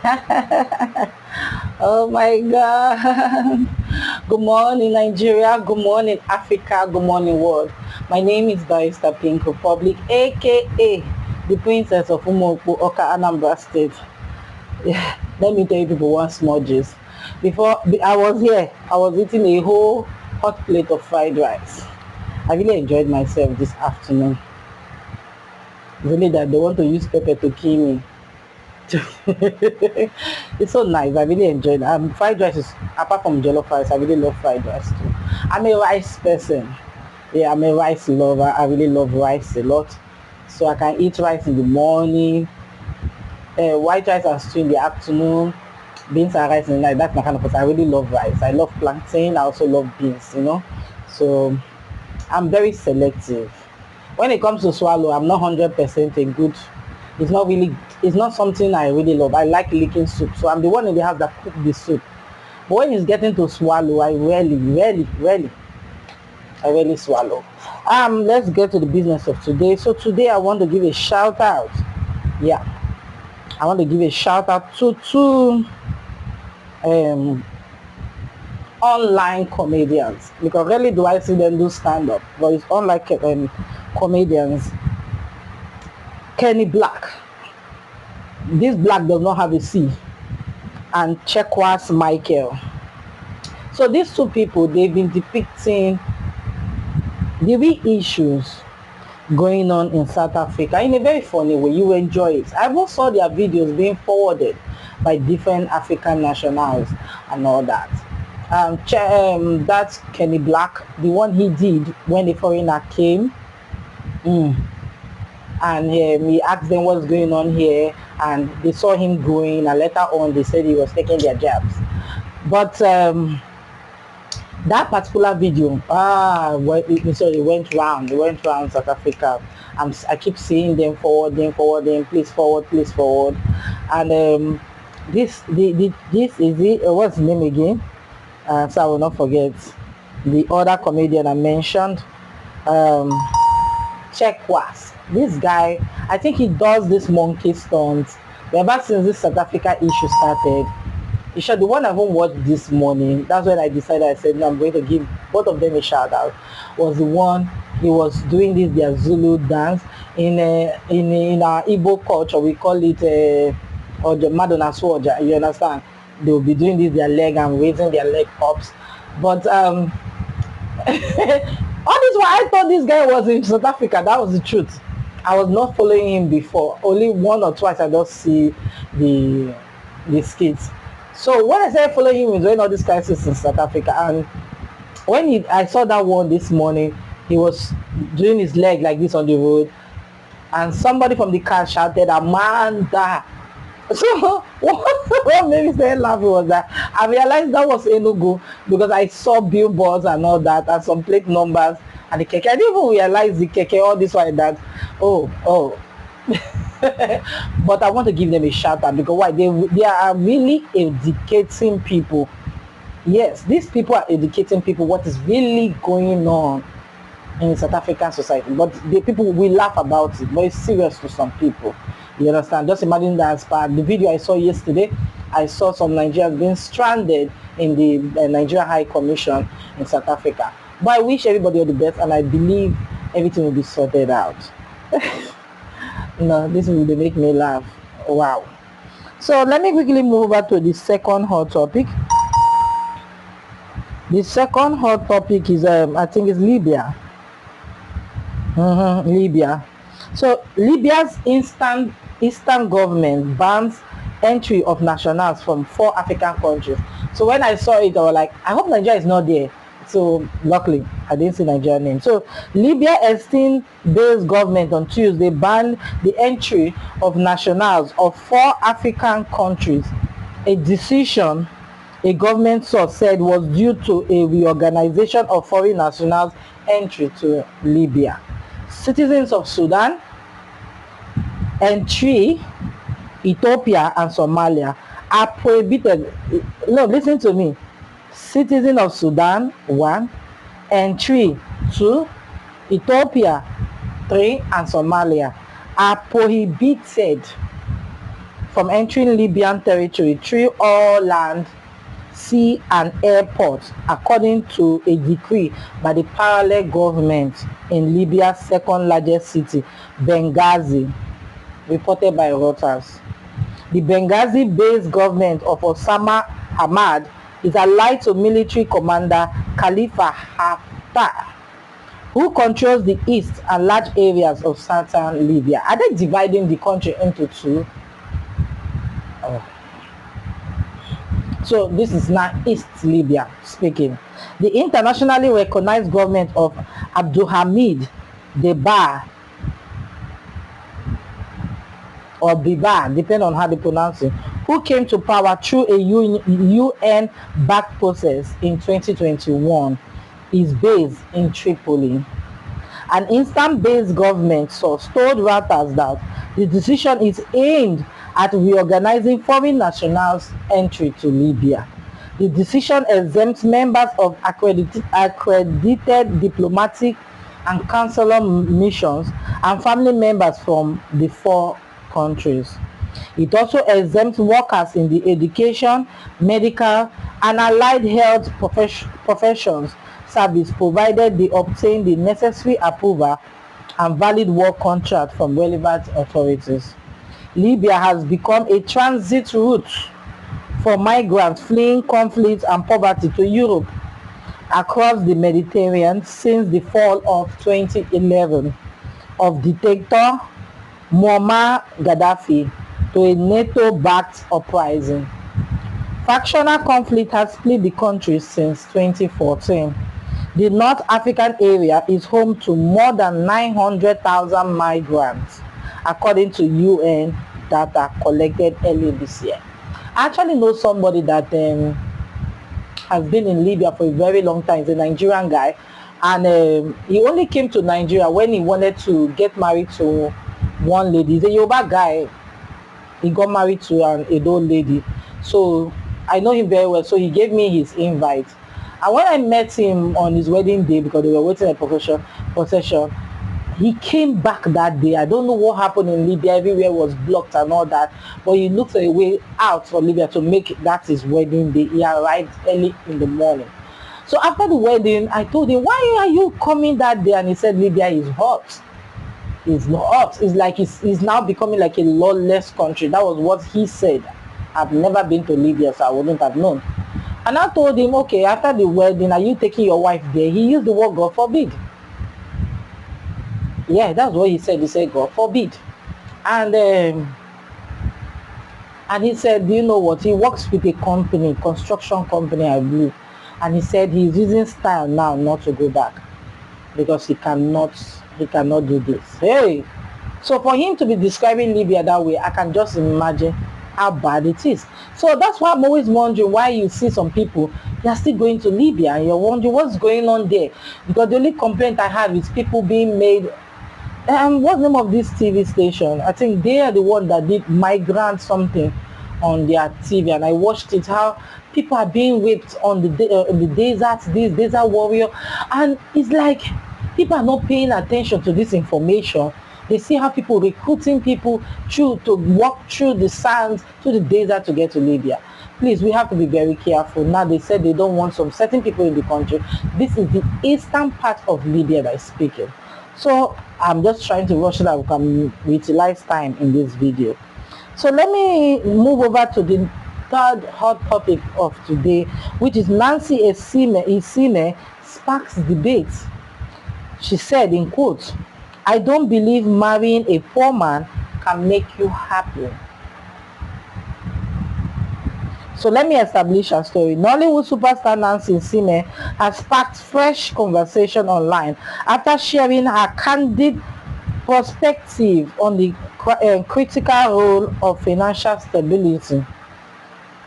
Oh my God. Good morning, Nigeria. Good morning, Africa. Good morning, world. My name is Barrister Pink Republic, aka the Princess of Umuokpu, Oka, Anambra State. Yeah, let me tell you people one small gist. Before I was here, I was eating a whole hot plate of fried rice. I really enjoyed myself this afternoon. Really that they want to use pepper to kill me. It's so nice. I really enjoyed it. Fried rice is, apart from jollof rice, I really love fried rice too. I'm a rice person. Yeah, I'm a rice lover. I really love rice a lot. So I can eat rice in the morning, white rice and stew in the afternoon, beans and rice in the night. That's my kind of person. I really love rice. I love plantain. I also love beans. So I'm very selective. When it comes to swallow, I'm not 100% a good. It's not something I really love. I like licking soup. So I'm the one in the house that cook the soup. But when it's getting to swallow, I rarely swallow. Let's get to the business of today. So today I want to give a shout out. Yeah. I want to give a shout out to two online comedians, because rarely do I see them do stand up, but it's online comedians. Kenny Black, this Black does not have a C, and Chekwas Michael. So these two people, they've been depicting the real issues going on in South Africa in a very funny way. You enjoy it. I also saw their videos being forwarded by different African nationals and all that. That's Kenny Black, the one he did when the foreigner came. And he asked them what's going on here, and they saw him going, and later on they said he was taking their jabs. But that particular video, it went round South Africa. I keep seeing them forwarding, please forward. And this is it. What's his name again? So I will not forget the other comedian I mentioned. Chekwas. This guy, I think he does this monkey stunts. Ever since this South Africa issue started, the one I haven't watched this morning, that's when I decided, I said, no, I'm going to give both of them a shout out, was the one he was doing their Zulu dance in our Igbo culture. We call it or the Madonna Swaja, you understand? They will be doing their leg and raising their leg ups. But all this while I thought this guy was in South Africa. That was the truth. I was not following him before. Only one or twice I just see the skits. So when I started following him, he was doing all these crises in South Africa. And when I saw that one this morning, he was doing his leg like this on the road, and somebody from the car shouted, "Amanda!" So what made me start laughing was that I realized that was Enugu, because I saw billboards and all that and some plate numbers and the keke. I didn't even realize the keke, all this like that. Oh. But I want to give them a shout out, because why? They are really educating people. Yes, these people are educating people what is really going on in South African society. But the people will laugh about it, but it's serious to some people. You understand? Just imagine that as part the video I saw yesterday, I saw some Nigerians being stranded in the Nigerian High Commission in South Africa. But I wish everybody all the best, and I believe everything will be sorted out. No, this will make me laugh. Wow. So let me quickly move over to the second hot topic. The second hot topic is I think it's Libya. Libya. So Libya's Eastern government bans entry of nationals from 4 African countries. So when I saw it, I was like, I hope Nigeria is not there. So luckily, I didn't see Nigerian name. So Libya Eastern-based government on Tuesday banned the entry of nationals of 4 African countries. A decision a government source said was due to a reorganization of foreign nationals' entry to Libya. Citizens of Sudan, Eritrea, Ethiopia, and Somalia are prohibited. No, listen to me. Citizens of Sudan, 1, Eritrea, 2, Ethiopia, 3, and Somalia are prohibited from entering Libyan territory through all land, sea and airport, according to a decree by the parallel government in Libya's second largest city, Benghazi, reported by Reuters. The Benghazi-based government of Osama Hamad is allied to military commander Khalifa Haftar, who controls the east and large areas of southern Libya. Are they dividing the country into two? Oh. So this is now East Libya speaking. The internationally recognized government of Abdulhamid Debba, or Biba, depending on how they pronounce it, who came to power through a UN-backed process in 2021, is based in Tripoli. An instant-based government source told Reuters that the decision is aimed at reorganizing foreign nationals' entry to Libya. The decision exempts members of accredited diplomatic and consular missions and family members from the four countries. It also exempts workers in the education, medical, and allied health professions service, provided they obtain the necessary approval and valid work contract from relevant authorities. Libya has become a transit route for migrants fleeing conflict and poverty to Europe across the Mediterranean since the fall of 2011 of dictator Muammar Gaddafi to a NATO-backed uprising. Factional conflict has split the country since 2014. The North African area is home to more than 900,000 migrants, according to UN data collected early this year. I actually know somebody that has been in Libya for a very long time. He's a Nigerian guy, and he only came to Nigeria when he wanted to get married to one lady. He's a Yoruba guy. He got married to an Edo lady. So I know him very well. So he gave me his invite. And when I met him on his wedding day, because they were waiting a procession, he came back that day. I don't know what happened in Libya. Everywhere was blocked and all that. But he looked for a way out from Libya to make that his wedding day. He arrived early in the morning. So after the wedding, I told him, why are you coming that day? And he said, Libya is hot. It's hot. It's like it's now becoming like a lawless country. That was what he said. I've never been to Libya, so I wouldn't have known. And I told him, okay, after the wedding, are you taking your wife there? He used the word God forbid. Yeah, that's what he said. He said, God forbid. And he said, do you know what? He works with a company, construction company, I believe. And he said he's using style now not to go back because he cannot do this. Hey, so for him to be describing Libya that way, I can just imagine how bad it is. So that's why I'm always wondering why you see some people, they are still going to Libya and you're wondering what's going on there. Because the only complaint I have is people being made, what's the name of this TV station? I think they are the one that did migrant something on their TV, and I watched it, how people are being raped on the desert, this desert warrior, and it's like people are not paying attention to this information. They see how people recruiting people to walk through the sands to the desert to get to Libya. Please, we have to be very careful. Now they said they don't want some certain people in the country. This is the eastern part of Libya that is speaking. So I'm just trying to rush so that we can utilize time in this video. So let me move over to the third hot topic of today, which is Nancy Isime sparks debate. She said, in quotes, I don't believe marrying a poor man can make you happy. So let me establish a story. Nollywood superstar Nancy Isime has sparked fresh conversation online after sharing her candid perspective on the critical role of financial stability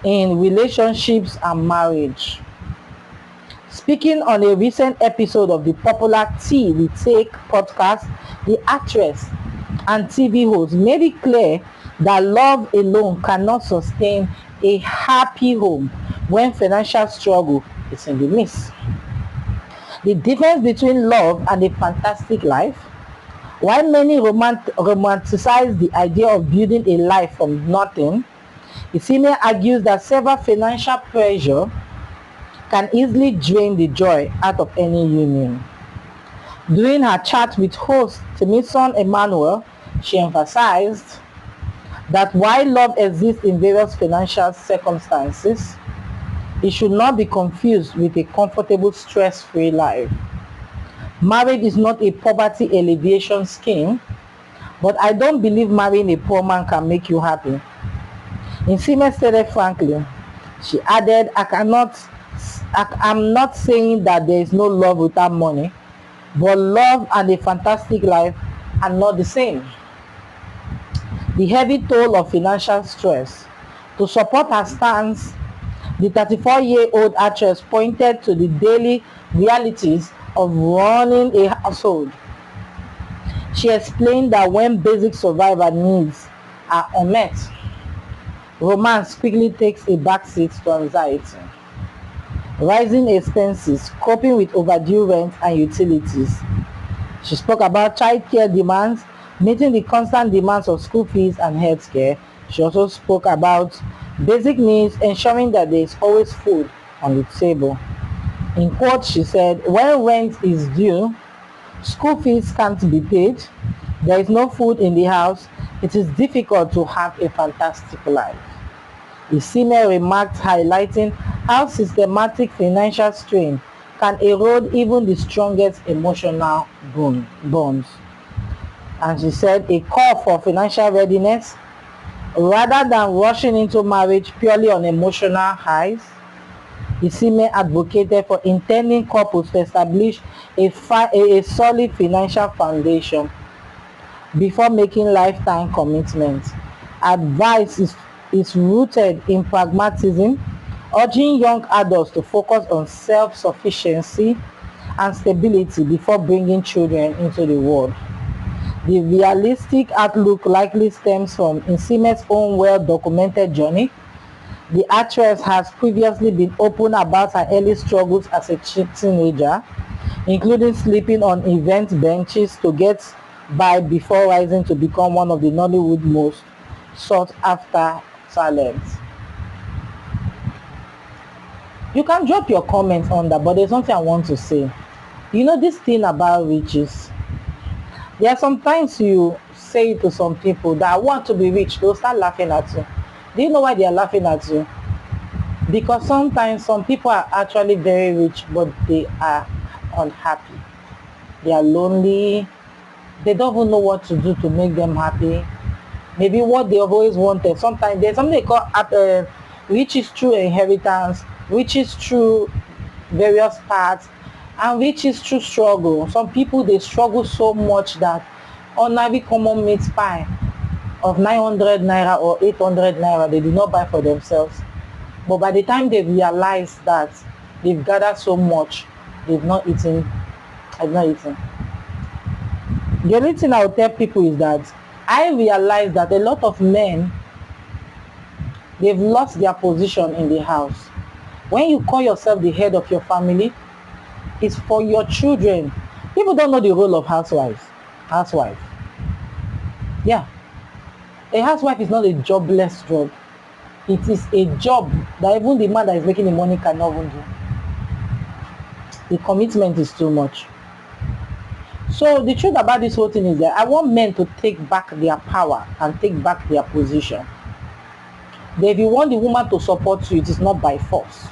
in relationships and marriage. Speaking on a recent episode of the popular Tea We Take podcast, the actress and TV host made it clear that love alone cannot sustain a happy home when financial struggle is in the midst. The difference between love and a fantastic life. While many romanticize the idea of building a life from nothing, Isime argues that severe financial pressure can easily drain the joy out of any union. During her chat with host Timison Emmanuel, she emphasized that while love exists in various financial circumstances, it should not be confused with a comfortable, stress-free life. Marriage is not a poverty alleviation scheme, but I don't believe marrying a poor man can make you happy. Isime stated frankly. She added, I'm not saying that there is no love without money, but love and a fantastic life are not the same. The heavy toll of financial stress. To support her stance, the 34-year-old actress pointed to the daily realities of running a household. She explained that when basic survival needs are unmet, romance quickly takes a backseat to anxiety. Rising expenses, coping with overdue rent and utilities. She spoke about childcare demands, meeting the constant demands of school fees and healthcare. She also spoke about basic needs, ensuring that there is always food on the table. In quote, she said, when rent is due, school fees can't be paid, there is no food in the house, it is difficult to have a fantastic life. Isime remarked, highlighting how systematic financial strain can erode even the strongest emotional bonds. And she said, a call for financial readiness rather than rushing into marriage purely on emotional highs. Isime advocated for intending couples to establish a solid financial foundation before making lifetime commitments. Advice is rooted in pragmatism, urging young adults to focus on self-sufficiency and stability before bringing children into the world. The realistic outlook likely stems from Isime's own well-documented journey. The actress has previously been open about her early struggles as a teenager, including sleeping on event benches to get by before rising to become one of the Nollywood's most sought-after talents. You can drop your comments on that, but there's something I want to say. You know this thing about riches. There are sometimes you say to some people that I want to be rich, they'll start laughing at you. Do you know why they are laughing at you? Because sometimes some people are actually very rich, but they are unhappy. They are lonely. They don't even know what to do to make them happy. Maybe what they have always wanted. Sometimes there's something they call riches through inheritance, riches through various paths, and riches through struggle. Some people, they struggle so much that ordinary common meat pie of 900 naira or 800 naira, they do not buy for themselves. But by the time they realize that they've gathered so much, they've not eaten. The only thing I would tell people is that I realize that a lot of men, they've lost their position in the house. When you call yourself the head of your family, it's for your children. People don't know the role of housewife. Yeah. A housewife is not a jobless job. It is a job that even the man that is making the money cannot even do. The commitment is too much. So the truth about this whole thing is that I want men to take back their power and take back their position. That if you want the woman to support you, it is not by force.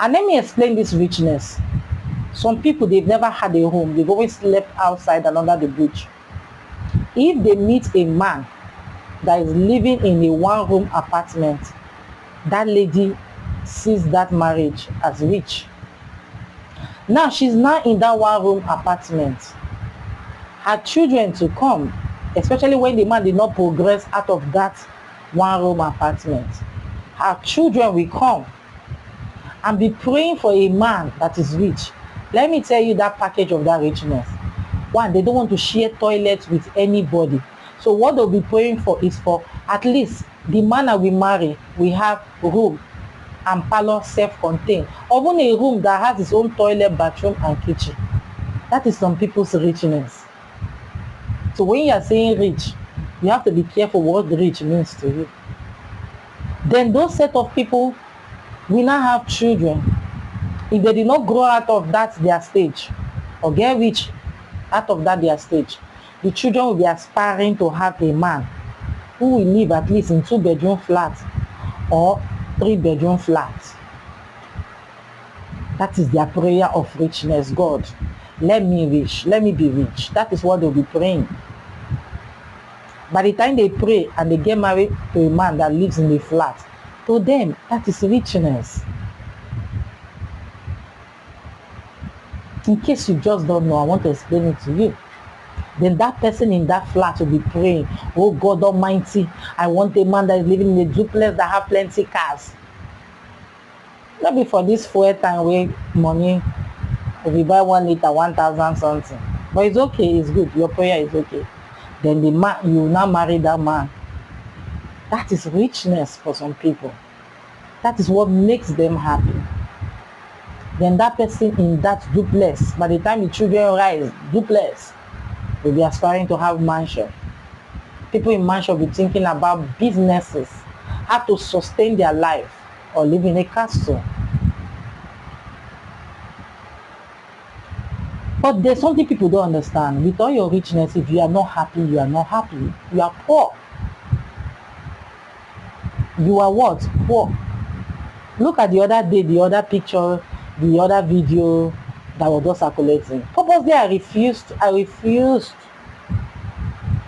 And let me explain this richness. Some people, they've never had a home. They've always slept outside and under the bridge. If they meet a man that is living in a one-room apartment, that lady sees that marriage as rich. Now she's now in that one-room apartment. Her children to come, especially when the man did not progress out of that one-room apartment, her children will come and be praying for a man that is rich. Let me tell you that package of that richness. One, they don't want to share toilets with anybody. So what they'll be praying for is for at least the man that we marry, we have room and parlor self-contained. Even a room that has its own toilet, bathroom and kitchen. That is some people's richness. So when you are saying rich, you have to be careful what rich means to you. Then those set of people will now have children. If they did not grow out of that their stage or get rich out of that their stage, the children will be aspiring to have a man who will live at least in 2-bedroom flats or 3-bedroom flats. That is their prayer of richness. God, let me rich, let me be rich. That is what they'll be praying. By the time they pray and they get married to a man that lives in the flat, to them, that is richness. In case you just don't know, I want to explain it to you. Then that person in that flat will be praying, oh God Almighty, I want a man that is living in a duplex that have plenty cars. Not be for this fuel time where money, if you buy 1 liter, 1,000 something. But it's okay, it's good, your prayer is okay. Then the man, you now marry that man. That is richness for some people. That is what makes them happy. Then that person in that duplex, by the time the children rise, duplex, will be aspiring to have mansion. People in mansion will be thinking about businesses, how to sustain their life, or live in a castle. But there's something people don't understand. With all your richness, if you are not happy, you are not happy. You are poor. You are what? Poor. Look at the other day, the other picture, the other video that was just circulating. Purposely, I refused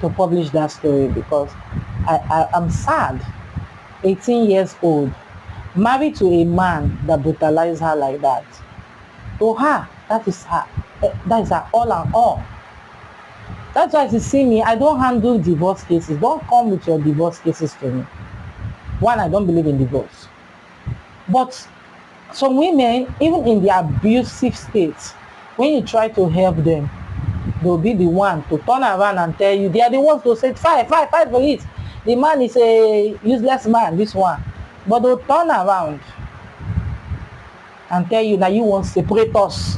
to publish that story because I'm sad. 18 years old, married to a man that brutalized her like that. To her, that is her all and all. That's why you see me, I don't handle divorce cases. Don't come with your divorce cases to me. One, I don't believe in divorce. But some women, even in the abusive states, when you try to help them, they'll be the one to turn around and tell you, they are the ones to say, fight for it. The man is a useless man, this one. But they'll turn around and tell you that you won't separate us.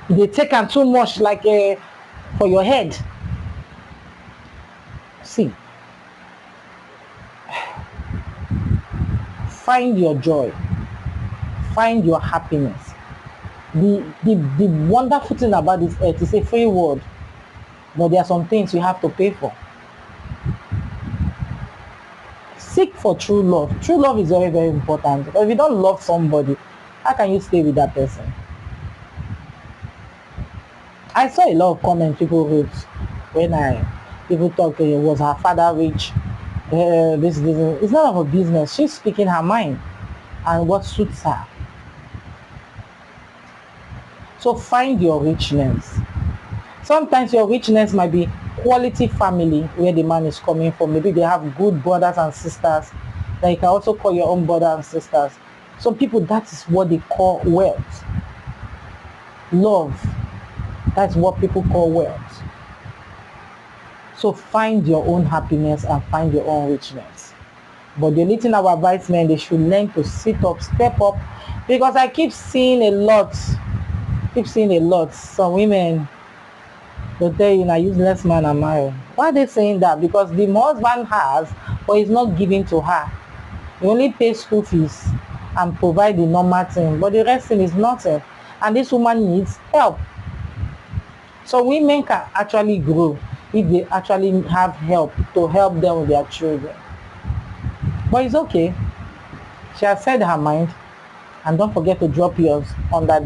They take on too much like for your head. See, find your joy, find your happiness. The wonderful thing about this earth is a free world, but there are some things you have to pay for. Seek for true love. True love is very, very important. Because if you don't love somebody, how can you stay with that person? I saw a lot of comments people wrote when people talk, was her father rich? This. It's none of her business. She's speaking her mind and what suits her. So find your richness. Sometimes your richness might be quality family where the man is coming from. Maybe they have good brothers and sisters that you can also call your own brothers and sisters. Some people, that is what they call wealth. Love. That's what people call wealth. So find your own happiness and find your own richness. But the only thing I would advise men, they should learn to sit up, step up. Because I keep seeing a lot. Some women, they'll tell you, a useless man am I. Why are they saying that? Because the husband has, but he's not giving to her. He only pays school fees and provide the normal thing. But the rest thing is nothing. And this woman needs help. So women can actually grow if they actually have help to help them with their children. But it's okay. She has said her mind. And don't forget to drop yours under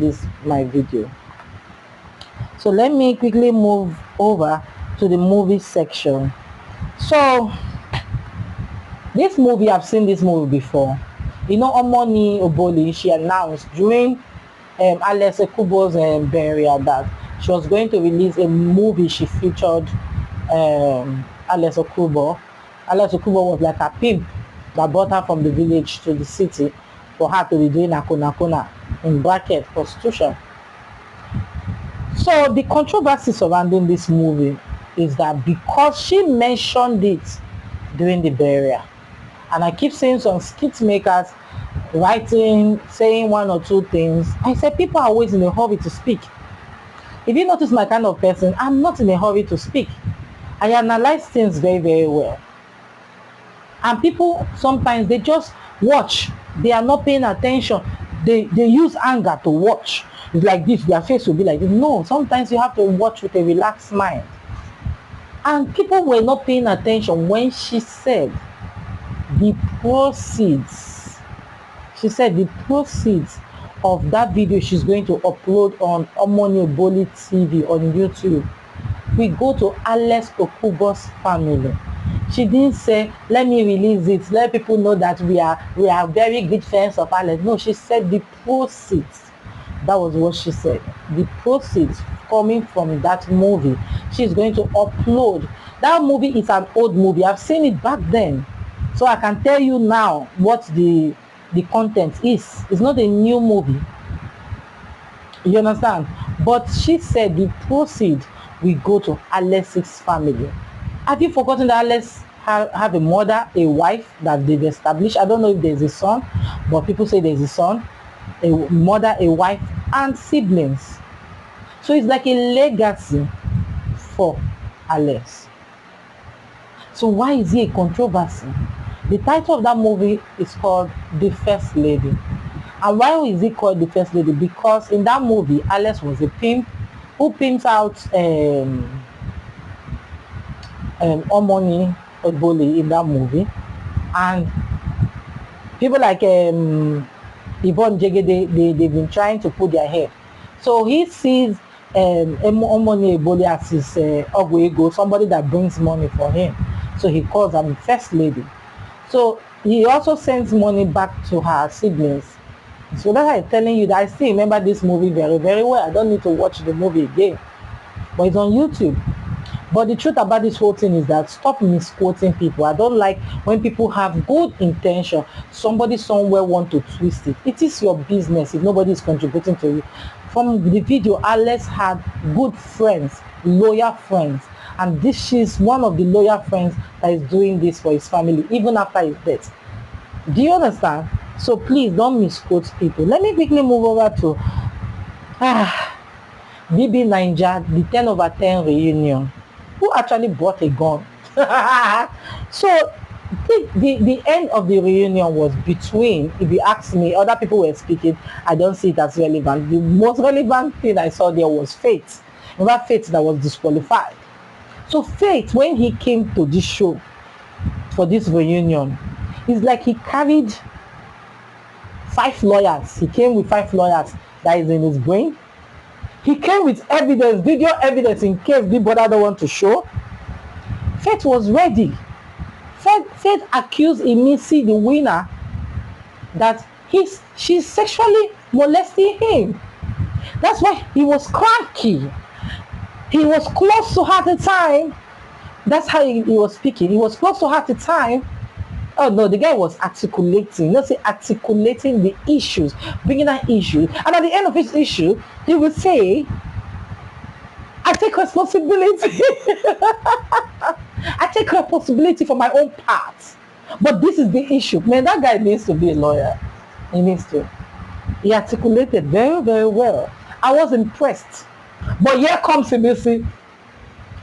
my video. So let me quickly move over to the movie section. So this movie, I've seen this movie before. You know, Omoni Oboli, she announced during Alex Ekubo's burial that she was going to release a movie. She featured Alex Ekubo. Alex Ekubo was like a pimp that brought her from the village to the city for her to be doing akona, in bracket, prostitution. So the controversy surrounding this movie is that because she mentioned it during the burial, and I keep seeing some skit makers writing, saying one or two things, I said people are always in a hurry to speak. If you notice my kind of person, I'm not in a hurry to speak. I analyze things very, very well. And people sometimes they just watch. They are not paying attention. They use anger to watch. It's like this, their face will be like this. No, sometimes you have to watch with a relaxed mind. And people were not paying attention when she said the proceeds. She said the proceeds of that video she's going to upload on Omoni Oboli TV on YouTube, we go to Alex Okubo's family. She didn't say, let me release it, let people know that we are very good friends of Alex. No, she said the proceeds. That was what she said. The proceeds coming from that movie, she's going to upload. That movie is an old movie. I've seen it back then. So I can tell you now what the content is. It's not a new movie. You understand? But she said the proceeds will go to Alex's family. Have you forgotten that Alex have a mother, a wife that they've established? I don't know if there's a son, but people say there's a son, a mother, a wife, and siblings. So it's like a legacy for Alex. So why is it a controversy? The title of that movie is called The First Lady. And why is it called The First Lady? Because in that movie, Alex was a pimp who pimps out Omoni Oboli in that movie. And people like Yvonne Jege, they've been trying to put their head. So he sees Omoni Oboli as his Ogwego, somebody that brings money for him. So he calls her First Lady. So he also sends money back to her siblings. So that's why I'm telling you that I still remember this movie very, very well. I don't need to watch the movie again. But it's on YouTube. But the truth about this whole thing is that stop misquoting people. I don't like when people have good intention. Somebody somewhere want to twist it. It is your business if nobody is contributing to you. From the video, Alex had good friends, loyal friends. And this is one of the loyal friends that is doing this for his family, even after his death. Do you understand? So please don't misquote people. Let me quickly move over to BB Ninja, the 10/10 reunion. Who actually bought a gun? So the end of the reunion was between, if you ask me, other people were speaking, I don't see it as relevant. The most relevant thing I saw there was Faith. Remember Faith that was disqualified. So Faith, when he came to this show for this reunion, it's like he carried 5 lawyers. He came with 5 lawyers that is in his brain. He came with evidence, video evidence, in case the brother don't want to show. Faith was ready. Faith accused Imisi, the winner, that she's sexually molesting him. That's why he was cranky. He was close to her at the time. That's how he was speaking. He was close to her at the time. Oh no, the guy was articulating. Let's say articulating the issues, bringing that issue. And at the end of his issue, he would say, I take responsibility. I take responsibility for my own part. But this is the issue. Man, that guy needs to be a lawyer. He needs to. He articulated very, very well. I was impressed. But here comes Imisi.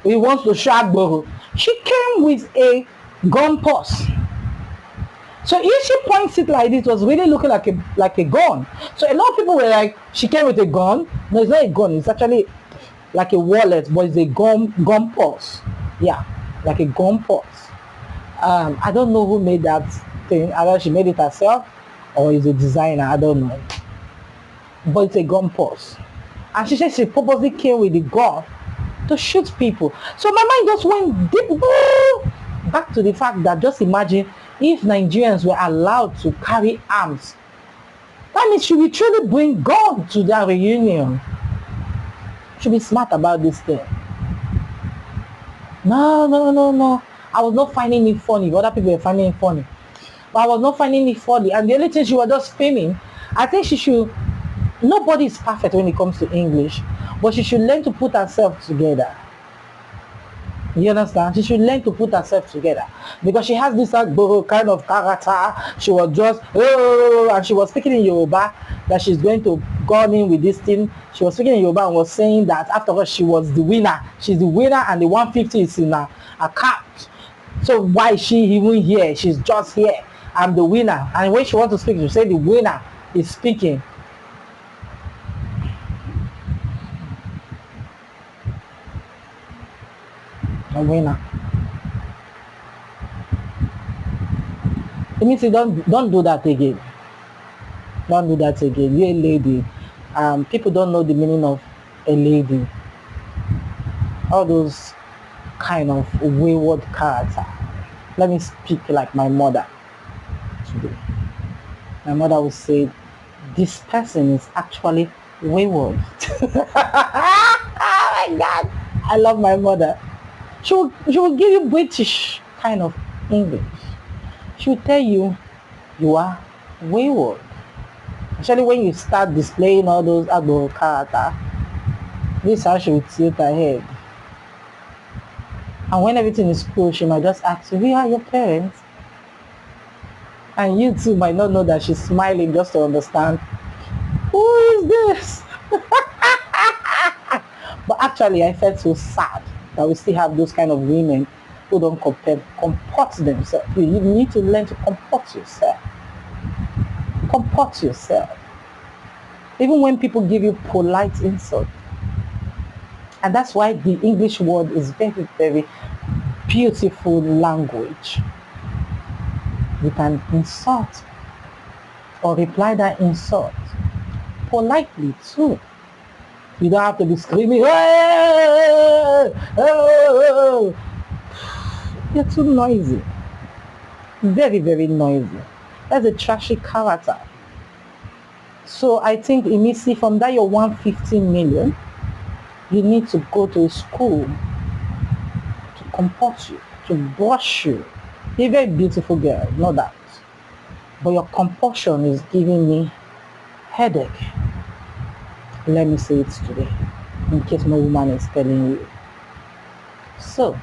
He wants to shag Boro. She came with a gun purse. So if she points it like this, it was really looking like a gun. So a lot of people were like, she came with a gun. No, it's not a gun. It's actually like a wallet, but it's a gun purse. Yeah, like a gun purse. I don't know who made that thing. Either she made it herself or is a designer. I don't know. But it's a gun purse. And she said she purposely came with the gun to shoot people. So my mind just went deep back to the fact that just imagine if Nigerians were allowed to carry arms. That means should we truly bring God to that reunion? Should be smart about this thing. No. I was not finding it funny. Other people were finding it funny. But I was not finding it funny. And the only thing she was just screaming, I think she should, nobody is perfect when it comes to English, but she should learn to put herself together. You understand? She should learn to put herself together. Because she has this kind of character. She was just, and she was speaking in Yoruba, that she's going to go in with this thing. She was speaking in Yoruba and was saying that after all, she was the winner. She's the winner and the 150 is in her. I can't. So why is she even here? She's just here. I'm the winner. And when she wants to speak, she say the winner is speaking. A winner. It means you don't do that again. Don't do that again. You're a lady. People don't know the meaning of a lady. All those kind of wayward character. Let me speak like my mother today. My mother would say, this person is actually wayward. Oh my God. I love my mother. She will give you British kind of English. She will tell you, you are wayward. Especially when you start displaying all those Agbo character. This is how she will tilt her head. And when everything is cool, she might just ask you, who are your parents? And you too might not know that she's smiling just to understand, who is this? But actually, I felt so sad that we still have those kind of women who don't comport themselves. You need to learn to comport yourself. Comport yourself. Even when people give you polite insult. And that's why the English word is very, very beautiful language. You can insult or reply that insult politely too. You don't have to be screaming, hey! Oh! You're too noisy. Very, very noisy. That's a trashy character. So I think immediately from that your 115 million, you need to go to a school to comport you, to brush you. You're a very beautiful girl, know that. But your compulsion is giving me headache. Let me say it today, in case no woman is telling you. So,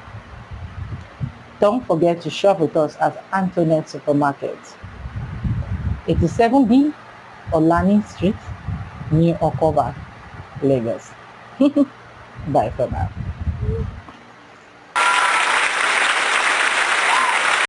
don't forget to shop with us at Antoinette Supermarket, 87B Olani Street, near Okoba, Lagos. Bye for now.